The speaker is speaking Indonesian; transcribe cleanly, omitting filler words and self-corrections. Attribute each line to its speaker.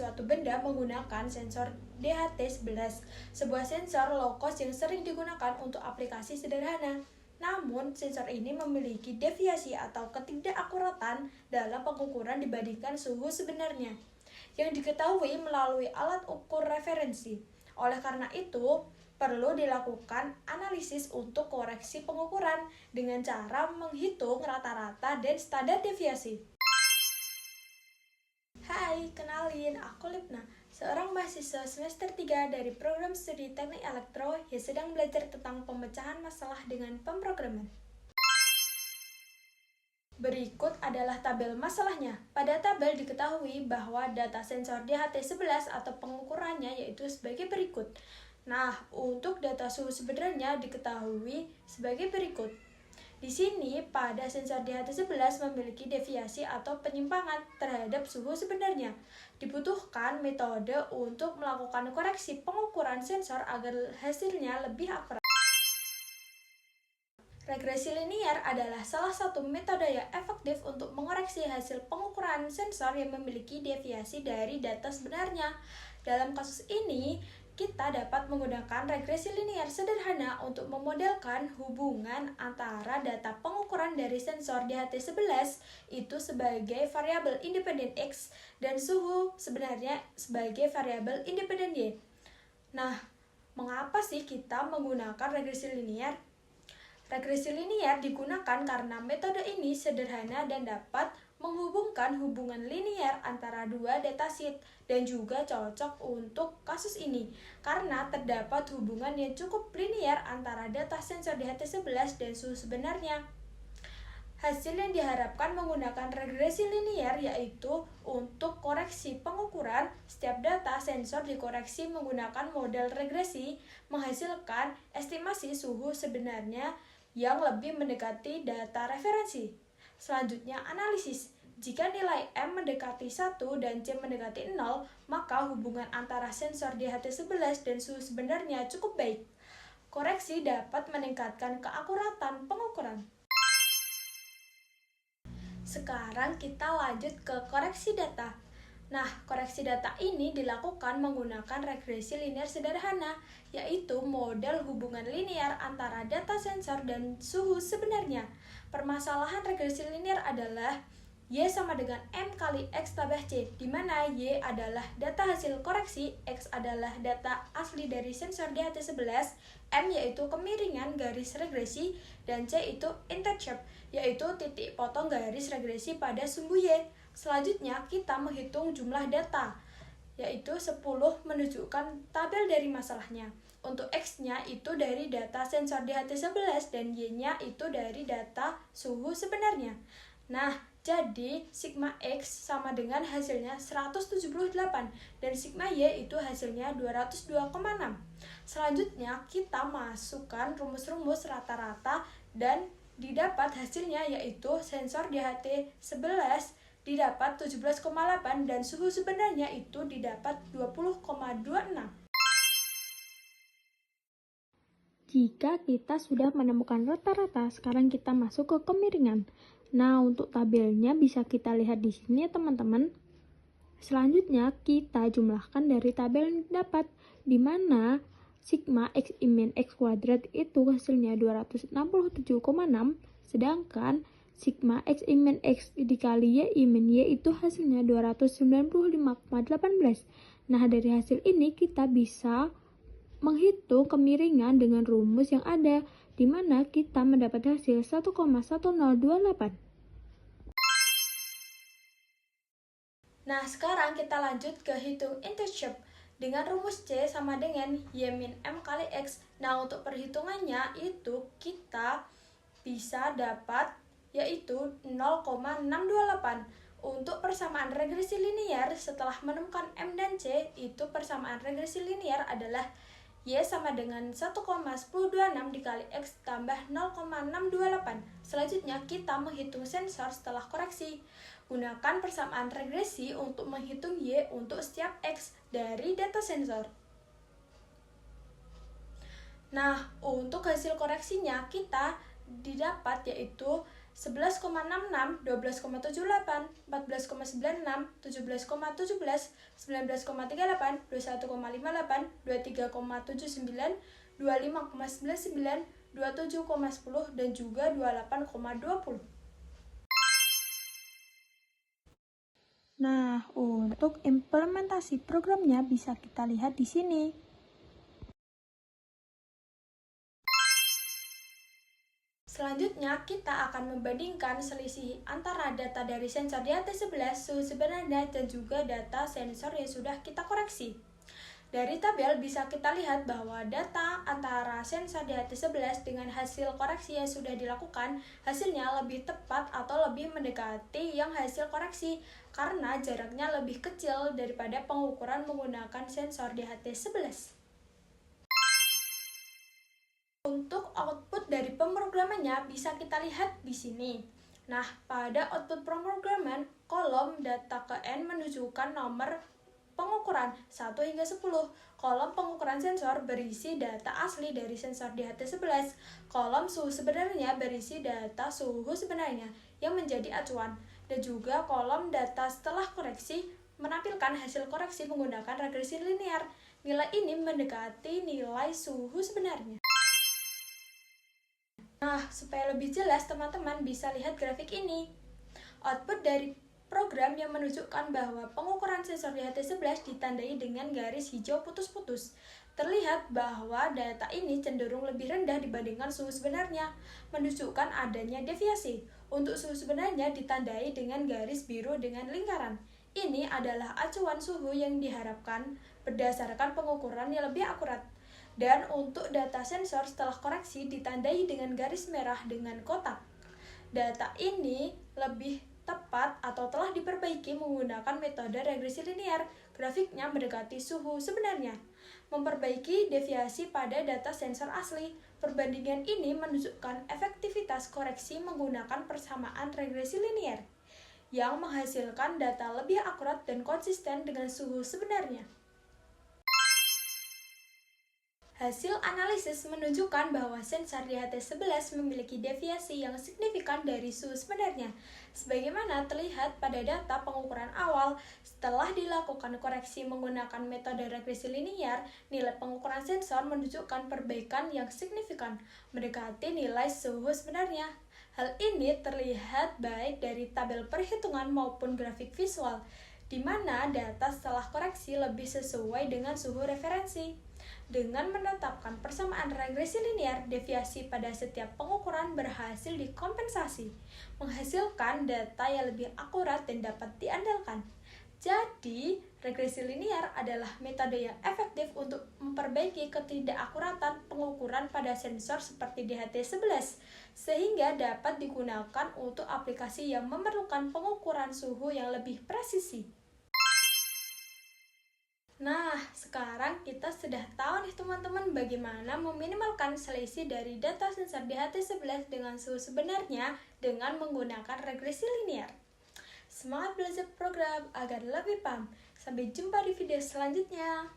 Speaker 1: suatu benda menggunakan sensor DHT11, sebuah sensor low cost yang sering digunakan untuk aplikasi sederhana. Namun, sensor ini memiliki deviasi atau ketidakakuratan dalam pengukuran dibandingkan suhu sebenarnya, yang diketahui melalui alat ukur referensi. Oleh karena itu, perlu dilakukan analisis untuk koreksi pengukuran dengan cara menghitung rata-rata dan standar deviasi. Hai, kenalin, aku Lipna, seorang mahasiswa semester 3 dari program studi teknik elektro yang sedang belajar tentang pemecahan masalah dengan pemrograman. Berikut adalah tabel masalahnya. Pada tabel diketahui bahwa data sensor DHT11 atau pengukurannya yaitu sebagai berikut. Nah, untuk data suhu sebenarnya diketahui sebagai berikut. Di sini, pada sensor DHT11 memiliki deviasi atau penyimpangan terhadap suhu sebenarnya. Dibutuhkan metode untuk melakukan koreksi pengukuran sensor agar hasilnya lebih akurat. Regresi linier adalah salah satu metode yang efektif untuk mengoreksi hasil pengukuran sensor yang memiliki deviasi dari data sebenarnya. Dalam kasus ini, kita dapat menggunakan regresi linier sederhana untuk memodelkan hubungan antara data pengukuran dari sensor DHT11 itu sebagai variabel independen X dan suhu sebenarnya sebagai variabel independen Y. Nah, mengapa sih kita menggunakan regresi linier? Regresi linier digunakan karena metode ini sederhana dan dapat menghubungkan hubungan linier antara dua datasheet dan juga cocok untuk kasus ini karena terdapat hubungan yang cukup linier antara data sensor DHT11 dan suhu sebenarnya. Hasil yang diharapkan menggunakan regresi linier yaitu untuk koreksi pengukuran, setiap data sensor dikoreksi menggunakan model regresi menghasilkan estimasi suhu sebenarnya yang lebih mendekati data referensi. Selanjutnya, analisis. Jika nilai M mendekati 1 dan C mendekati 0, maka hubungan antara sensor DHT11 dan suhu sebenarnya cukup baik. Koreksi dapat meningkatkan keakuratan pengukuran. Sekarang kita lanjut ke koreksi data. Nah, koreksi data ini dilakukan menggunakan regresi linier sederhana, yaitu model hubungan linier antara data sensor dan suhu sebenarnya. Permasalahan regresi linier adalah Y sama dengan M kali X tambah C, di mana Y adalah data hasil koreksi, X adalah data asli dari sensor DHT11, M yaitu kemiringan garis regresi, dan C itu intercept, yaitu titik potong garis regresi pada sumbu Y. Selanjutnya, kita menghitung jumlah data, yaitu 10 menunjukkan tabel dari masalahnya. Untuk X-nya itu dari data sensor DHT11 dan Y-nya itu dari data suhu sebenarnya. Nah, jadi sigma X sama dengan hasilnya 178 dan sigma Y itu hasilnya 202,6. Selanjutnya, kita masukkan rumus-rumus rata-rata dan didapat hasilnya yaitu sensor DHT11 didapat 17,8 dan suhu sebenarnya itu didapat 20,26.
Speaker 2: Jika kita sudah menemukan rata-rata, sekarang kita masuk ke kemiringan. Nah, untuk tabelnya bisa kita lihat di sini ya teman-teman. Selanjutnya kita jumlahkan dari tabel yang dapat, di mana sigma X min X kuadrat itu hasilnya 267,6, sedangkan sigma X min X dikali Y min Y itu hasilnya 295,18. Nah, dari hasil ini kita bisa menghitung kemiringan dengan rumus yang ada, di mana kita mendapat hasil 1,1028.
Speaker 1: Nah, sekarang kita lanjut ke hitung intercept dengan rumus C sama dengan Y min M kali X. Nah, untuk perhitungannya itu kita bisa dapat yaitu 0,628. Untuk persamaan regresi linier setelah menemukan M dan C, itu persamaan regresi linier adalah Y sama dengan 1,1026 dikali X tambah 0,628. Selanjutnya kita menghitung sensor setelah koreksi. Gunakan persamaan regresi untuk menghitung Y untuk setiap X dari data sensor. Nah, untuk hasil koreksinya kita didapat yaitu 11,66, 12,78, 14,96, 17,17, 19,38, 21,58, 23,79, 25,99, 27,10, dan juga 28,20.
Speaker 2: Nah, untuk implementasi programnya bisa kita lihat di sini.
Speaker 1: Selanjutnya, kita akan membandingkan selisih antara data dari sensor di HT11 suhu sebenarnya dan juga data sensor yang sudah kita koreksi. Dari tabel bisa kita lihat bahwa data antara sensor di HT11 dengan hasil koreksi yang sudah dilakukan, hasilnya lebih tepat atau lebih mendekati yang hasil koreksi karena jaraknya lebih kecil daripada pengukuran menggunakan sensor di HT11. Untuk output dari pemrogramannya bisa kita lihat di sini. Nah, pada output pemrograman, kolom data ke N menunjukkan nomor pengukuran 1 hingga 10. Kolom pengukuran sensor berisi data asli dari sensor di HT11. Kolom suhu sebenarnya berisi data suhu sebenarnya yang menjadi acuan. Dan juga kolom data setelah koreksi menampilkan hasil koreksi menggunakan regresi linear. Nilai ini mendekati nilai suhu sebenarnya. Nah, supaya lebih jelas teman-teman bisa lihat grafik ini. Output dari program yang menunjukkan bahwa pengukuran sensor di HT11 ditandai dengan garis hijau putus-putus. Terlihat bahwa data ini cenderung lebih rendah dibandingkan suhu sebenarnya, menunjukkan adanya deviasi. Untuk suhu sebenarnya ditandai dengan garis biru dengan lingkaran. Ini adalah acuan suhu yang diharapkan berdasarkan pengukuran yang lebih akurat. Dan untuk data sensor setelah koreksi ditandai dengan garis merah dengan kotak. Data ini lebih tepat atau telah diperbaiki menggunakan metode regresi linear. Grafiknya mendekati suhu sebenarnya. Memperbaiki deviasi pada data sensor asli. Perbandingan ini menunjukkan efektivitas koreksi menggunakan persamaan regresi linear yang menghasilkan data lebih akurat dan konsisten dengan suhu sebenarnya. Hasil analisis menunjukkan bahwa sensor di HT11 memiliki deviasi yang signifikan dari suhu sebenarnya. Sebagaimana terlihat pada data pengukuran awal, setelah dilakukan koreksi menggunakan metode regresi linear, nilai pengukuran sensor menunjukkan perbaikan yang signifikan, mendekati nilai suhu sebenarnya. Hal ini terlihat baik dari tabel perhitungan maupun grafik visual, di mana data setelah koreksi lebih sesuai dengan suhu referensi. Dengan menetapkan persamaan regresi linear, deviasi pada setiap pengukuran berhasil dikompensasi, menghasilkan data yang lebih akurat dan dapat diandalkan. Jadi, regresi linear adalah metode yang efektif untuk memperbaiki ketidakakuratan pengukuran pada sensor seperti di HT11, sehingga dapat digunakan untuk aplikasi yang memerlukan pengukuran suhu yang lebih presisi. Nah, sekarang kita sudah tahu nih teman-teman bagaimana meminimalkan selisih dari data sensor di HT11 dengan suhu sebenarnya dengan menggunakan regresi linear. Semangat belajar program agar lebih paham. Sampai jumpa di video selanjutnya.